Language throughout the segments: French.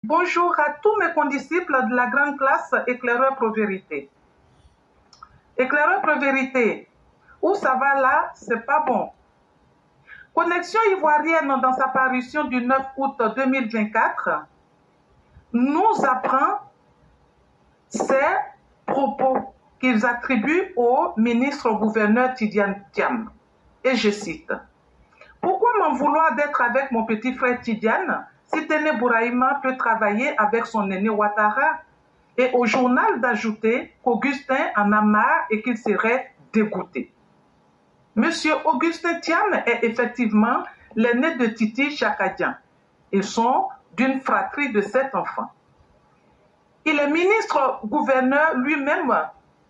Bonjour à tous mes condisciples de la grande classe Éclaireur Pro-Vérité. Éclaireur Pro-Vérité, où ça va là, c'est pas bon. Connexion ivoirienne, dans sa parution du 9 août 2024, nous apprend ces propos qu'ils attribuent au ministre-gouverneur Tidiane Thiam. Et je cite: pourquoi m'en vouloir d'être avec mon petit frère Tidiane si Téné Bouraïma peut travailler avec son aîné Ouattara? Et au journal d'ajouter qu'Augustin en a marre et qu'il serait dégoûté. Monsieur Augustin Thiam est effectivement l'aîné de Titi Chakadian. Ils sont d'une fratrie de 7 enfants. Il est ministre-gouverneur lui-même,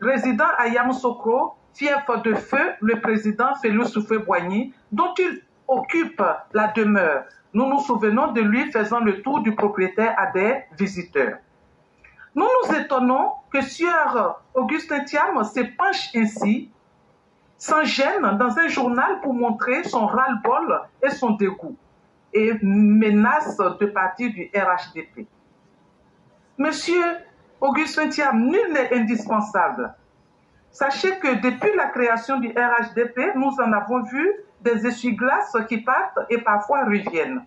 résident à Yamoussoukro, fief de feu le président Félix Houphouët-Boigny, dont il occupe la demeure. Nous nous souvenons de lui faisant le tour du propriétaire à des visiteurs. Nous nous étonnons que Sieur Augustin Thiam se penche ainsi, sans gêne, dans un journal pour montrer son ras-le-bol et son dégoût, et menace de partir du RHDP. Monsieur Augustin Thiam, nul n'est indispensable. Sachez que depuis la création du RHDP, nous en avons vu des essuie-glaces qui partent et parfois reviennent.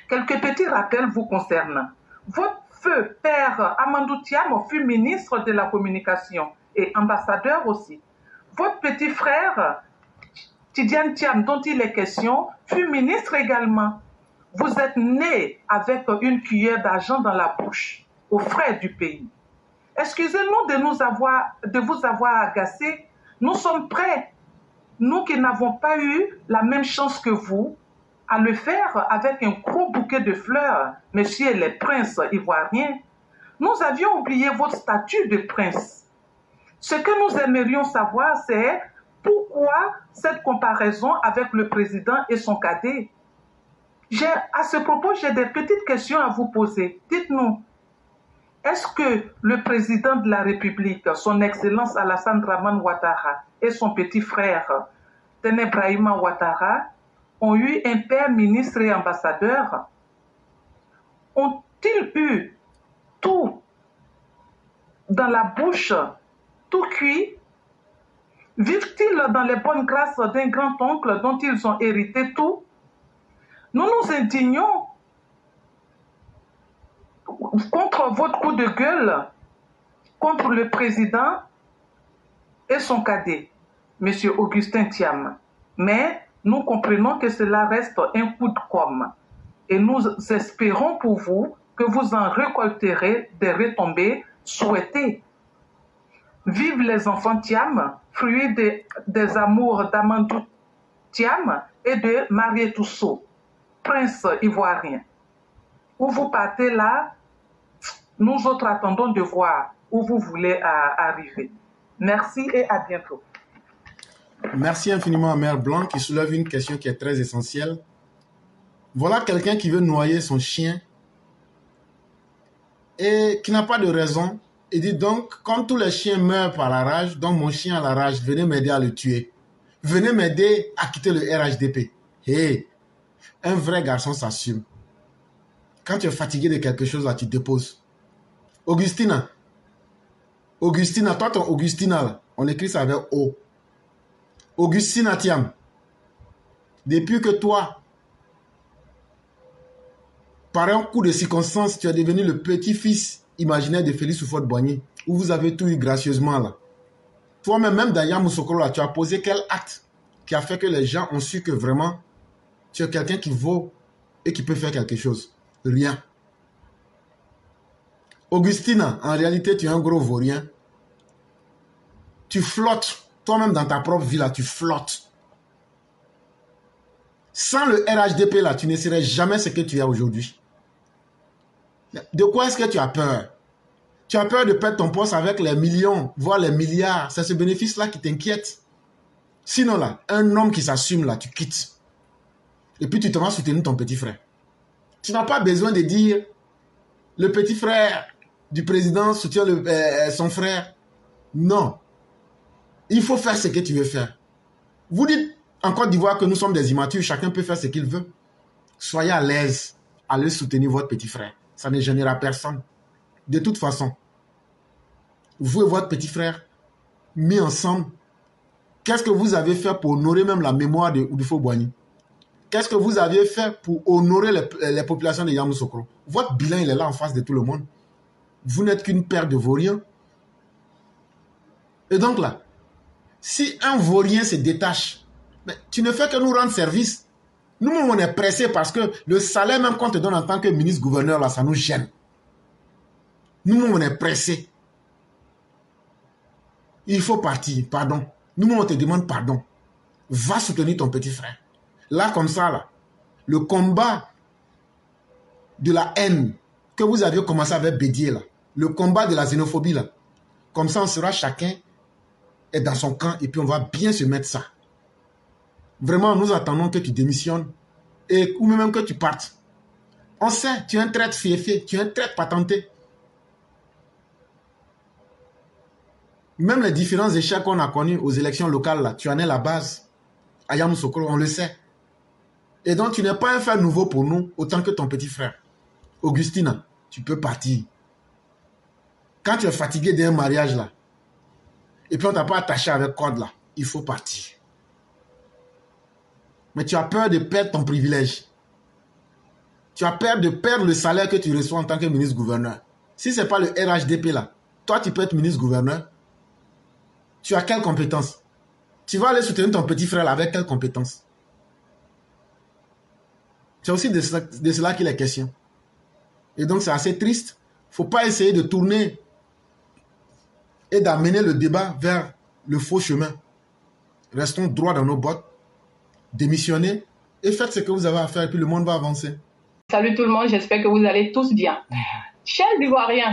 Quelques petits rappels vous concernent. Votre feu père Amadou Thiam fut ministre de la communication et ambassadeur aussi. Votre petit frère Tidiane Thiam, dont il est question, fut ministre également. Vous êtes né avec une cuillère d'argent dans la bouche, aux frais du pays. Excusez-nous de vous avoir agacé. Nous sommes prêts, nous qui n'avons pas eu la même chance que vous, à le faire avec un gros bouquet de fleurs, messieurs les princes ivoiriens. Nous avions oublié votre statut de prince. Ce que nous aimerions savoir, c'est pourquoi cette comparaison avec le président et son cadet. À ce propos, j'ai des petites questions à vous poser. Dites-nous, est-ce que le président de la République, son Excellence Alassane Dramane Ouattara, et son petit frère Téné Bouraïma Ouattara ont eu un père ministre et ambassadeur? Ont-ils eu tout dans la bouche, tout cuit? Vivent-ils dans les bonnes grâces d'un grand-oncle dont ils ont hérité tout? Nous nous indignons contre votre coup de gueule contre le président et son cadet, M. Augustin Thiam. Mais nous comprenons que cela reste un coup de com'. Et nous espérons pour vous que vous en récolterez des retombées souhaitées. Vive les enfants Thiam, fruits des amours d'Amadou Thiam et de Mariétou Sow, prince ivoirien. Où vous partez là, nous autres attendons de voir où vous voulez arriver. Merci et à bientôt. Merci infiniment à Mère Blanc qui soulève une question qui est très essentielle. Voilà quelqu'un qui veut noyer son chien et qui n'a pas de raison. Il dit donc, comme tous les chiens meurent par la rage, donc mon chien a la rage, venez m'aider à le tuer. Venez m'aider à quitter le RHDP. Hey, un vrai garçon s'assume. Quand tu es fatigué de quelque chose, là, tu déposes. Augustina, toi ton Augustina, là, on écrit ça avec O. Augustina Thiam, depuis que toi, par un coup de circonstance, tu es devenu le petit-fils imaginaire de Félix Houphouët-Boigny, où vous avez tout eu gracieusement là. Toi-même, même dans Yamoussoukro, là, tu as posé quel acte qui a fait que les gens ont su que vraiment, tu es quelqu'un qui vaut et qui peut faire quelque chose? Rien. Augustina, en réalité, tu es un gros vaurien. Tu flottes. Toi-même, dans ta propre vie, là, tu flottes. Sans le RHDP, là, tu ne serais jamais ce que tu es aujourd'hui. De quoi est-ce que tu as peur? Tu as peur de perdre ton poste avec les millions, voire les milliards. C'est ce bénéfice-là qui t'inquiète. Sinon, là, un homme qui s'assume, là, tu quittes. Et puis, tu te vas soutenir ton petit frère. Tu n'as pas besoin de dire le petit frère du président soutient son frère. Non. Il faut faire ce que tu veux faire. Vous dites en Côte d'Ivoire que nous sommes des immatures, chacun peut faire ce qu'il veut. Soyez à l'aise allez soutenir votre petit frère. Ça ne gênera personne. De toute façon, vous et votre petit frère, mis ensemble, qu'est-ce que vous avez fait pour honorer même la mémoire de Oudifo Boigny? Qu'est-ce que vous aviez fait pour honorer les populations de Yamoussoukro? Votre bilan, il est là en face de tout le monde. Vous n'êtes qu'une paire de vauriens. Et donc là, si un vaurien se détache, mais tu ne fais que nous rendre service. Nous, on est pressés parce que le salaire même qu'on te donne en tant que ministre-gouverneur, là, ça nous gêne. Nous, on est pressés. Il faut partir, pardon. Nous, on te demande pardon. Va soutenir ton petit frère. Là, comme ça, là, le combat de la haine que vous aviez commencé avec Bédier, là, le combat de la xénophobie, là, comme ça, on sera chacun est dans son camp et puis on va bien se mettre ça. Vraiment, nous attendons que tu démissionnes et, ou même que tu partes. On sait, tu es un traître fiefé, tu es un traître patenté. Même les différents échecs qu'on a connus aux élections locales, là, tu en es la base. À Yamoussoukro, on le sait. Et donc, tu n'es pas un fait nouveau pour nous, autant que ton petit frère. Augustine, tu peux partir. Quand tu es fatigué d'un mariage, là, et puis on ne t'a pas attaché avec corde, là, il faut partir. Mais tu as peur de perdre ton privilège. Tu as peur de perdre le salaire que tu reçois en tant que ministre-gouverneur. Si ce n'est pas le RHDP, là, toi, tu peux être ministre-gouverneur. Tu as quelle compétence? Tu vas aller soutenir ton petit frère là, avec quelle compétence? C'est aussi de cela qu'il est question. Et donc, c'est assez triste. Il ne faut pas essayer de tourner et d'amener le débat vers le faux chemin. Restons droits dans nos bottes, démissionnez et faites ce que vous avez à faire et puis le monde va avancer. Salut tout le monde, j'espère que vous allez tous bien. Chers Ivoiriens,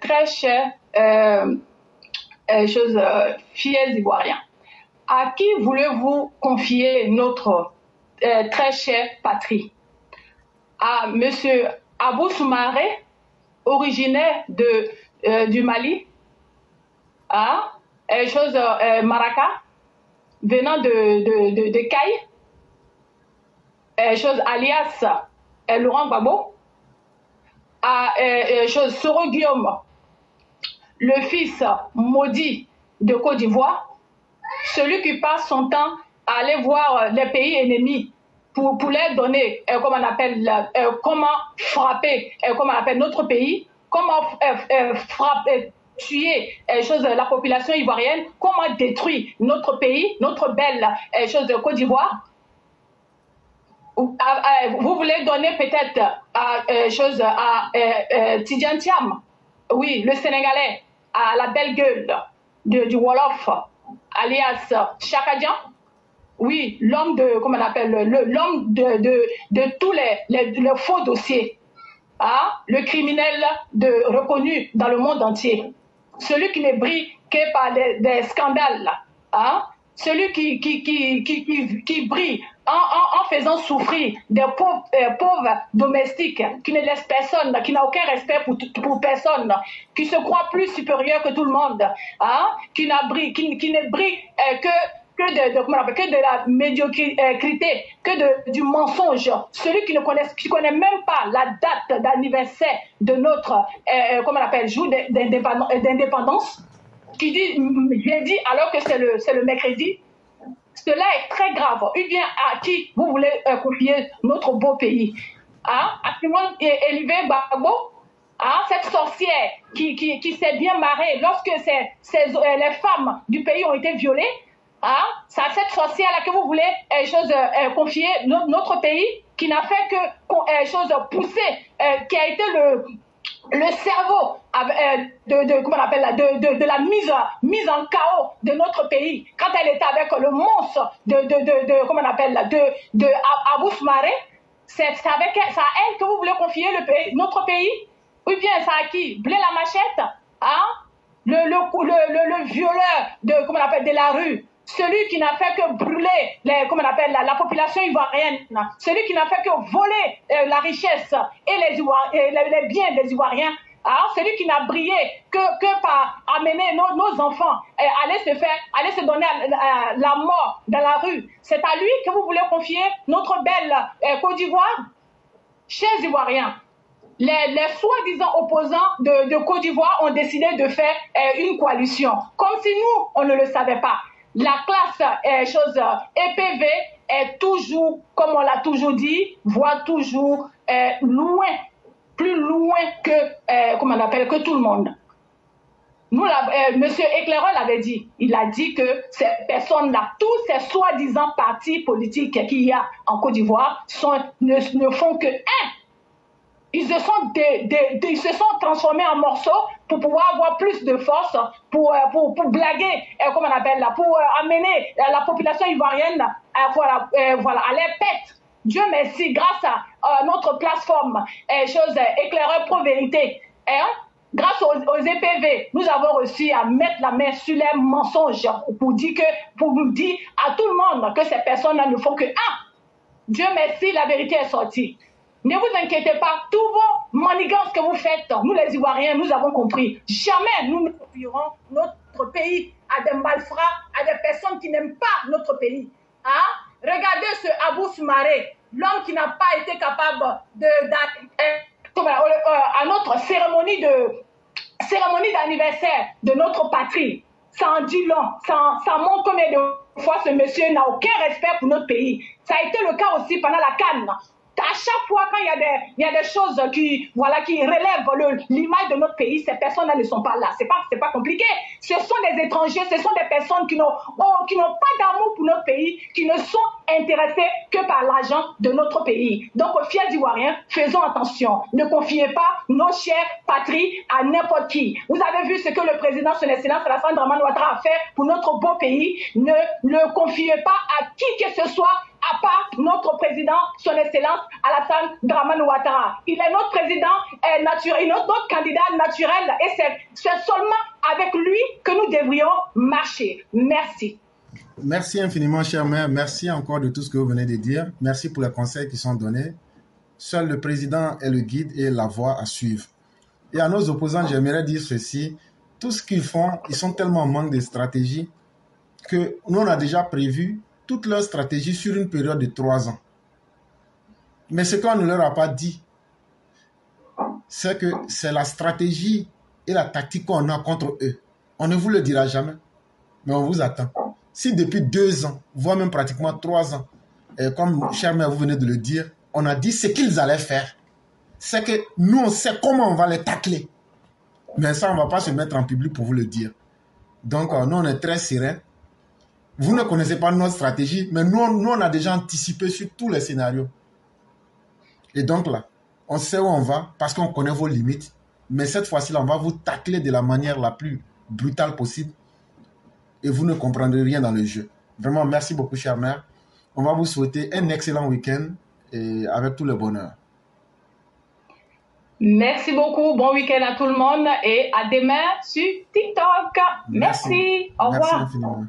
très chers fiers Ivoiriens, à qui voulez-vous confier notre très chère patrie? À monsieur Abou Soumaré, originaire du Mali, Maraka, venant de Caille, alias Laurent Gbagbo, à Soro Guillaume, le fils maudit de Côte d'Ivoire, celui qui passe son temps à aller voir les pays ennemis pour leur donner, comment frapper, comment on appelle notre pays, comment tuer la population ivoirienne, comment détruire notre pays, notre belle de Côte d'Ivoire. Vous voulez donner peut-être à Tidiane Thiam, oui, le Sénégalais, à la belle gueule du Wolof, alias Chakadian, oui, l'homme de, comment on appelle, l'homme de tous les faux dossiers, le criminel reconnu dans le monde entier, celui qui ne brille que par des scandales, celui qui brille en faisant souffrir des pauvres domestiques, qui ne laissent personne, qui n'a aucun respect pour personne, qui se croit plus supérieur que tout le monde, qui ne brille que de la médiocrité, que du mensonge, celui qui connaît même pas la date d'anniversaire de notre jour d'indépendance, qui dit jeudi alors que c'est le mercredi. Cela est très grave. Ou bien à qui vous voulez confier notre beau pays? À Simone Elivé Gbagbo, cette sorcière qui s'est bien marrée lorsque les femmes du pays ont été violées. C'est à cette sorcière-là que vous voulez confier notre pays, qui n'a fait que pousser, qui a été le cerveau de la mise en chaos de notre pays quand elle était avec le monstre de Abou Soumaré. C'est avec ça à elle que vous voulez confier notre pays, ou bien c'est à qui? Blé la machette, le violeur de la rue, celui qui n'a fait que brûler la population ivoirienne, celui qui n'a fait que voler la richesse et les biens des Ivoiriens, celui qui n'a brillé que par amener nos enfants aller se donner la mort dans la rue. C'est à lui que vous voulez confier notre belle Côte d'Ivoire? chers Ivoiriens, les soi-disant opposants de Côte d'Ivoire ont décidé de faire une coalition, comme si nous, on ne le savait pas. La classe EPV est toujours, comme on l'a toujours dit, voit toujours loin, plus loin que, comment on appelle, que tout le monde. Nous, Monsieur Éclaireur l'avait dit. Il a dit que ces personnes-là, tous ces soi-disant partis politiques qu'il y a en Côte d'Ivoire ne font que un. Ils se sont transformés en morceaux pour pouvoir avoir plus de force, pour blaguer, comment on appelle là, pour amener la population ivoirienne à les pète. Dieu merci, grâce à notre plateforme Éclaireur Pro-Vérité, grâce aux EPV, nous avons réussi à mettre la main sur les mensonges pour nous dire à tout le monde que ces personnes-là ne font que un. Dieu merci, la vérité est sortie. Ne vous inquiétez pas, tous vos manigances que vous faites, nous les Ivoiriens, nous avons compris. Jamais nous ne confierons notre pays à des malfrats, à des personnes qui n'aiment pas notre pays. Hein? Regardez ce Abou Soumaré, l'homme qui n'a pas été capable à notre cérémonie d'anniversaire de notre patrie. Ça en dit long, ça montre combien de fois ce monsieur n'a aucun respect pour notre pays. Ça a été le cas aussi pendant la CAN. À chaque fois, quand il y a des choses qui relèvent l'image de notre pays, ces personnes-là ne sont pas là. C'est pas compliqué. Ce sont des étrangers, ce sont des personnes qui n'ont pas d'amour pour notre pays, qui ne sont intéressés que par l'argent de notre pays. Donc, fiers Ivoiriens, faisons attention. Ne confiez pas nos chères patries à n'importe qui. Vous avez vu ce que le président, son excellence Alassane Dramane Ouattara a fait pour notre beau pays. Ne confiez pas à qui que ce soit, à part notre président, son excellence Alassane Dramane Ouattara. Il est notre président naturel, notre candidat naturel, et c'est seulement avec lui que nous devrions marcher. Merci. Merci infiniment, cher maire. Merci encore de tout ce que vous venez de dire. Merci pour les conseils qui sont donnés. Seul le président est le guide et la voie à suivre. Et à nos opposants, j'aimerais dire ceci. Tout ce qu'ils font, ils sont tellement en manque de stratégie que nous, on a déjà prévu toute leur stratégie sur une période de 3 ans. Mais ce qu'on ne leur a pas dit, c'est que c'est la stratégie et la tactique qu'on a contre eux. On ne vous le dira jamais, mais on vous attend. Si depuis 2 ans, voire même pratiquement 3 ans, comme cher maire, vous venez de le dire, on a dit ce qu'ils allaient faire, c'est que nous, on sait comment on va les tacler. Mais ça, on ne va pas se mettre en public pour vous le dire. Donc, nous, on est très sereins. Vous ne connaissez pas notre stratégie, mais nous, on a déjà anticipé sur tous les scénarios. Et donc là, on sait où on va parce qu'on connaît vos limites. Mais cette fois-ci, on va vous tacler de la manière la plus brutale possible. Et vous ne comprendrez rien dans le jeu. Vraiment, merci beaucoup, cher maire. On va vous souhaiter un excellent week-end et avec tout le bonheur. Merci beaucoup. Bon week-end à tout le monde et à demain sur TikTok. Merci. Au revoir. Merci infiniment.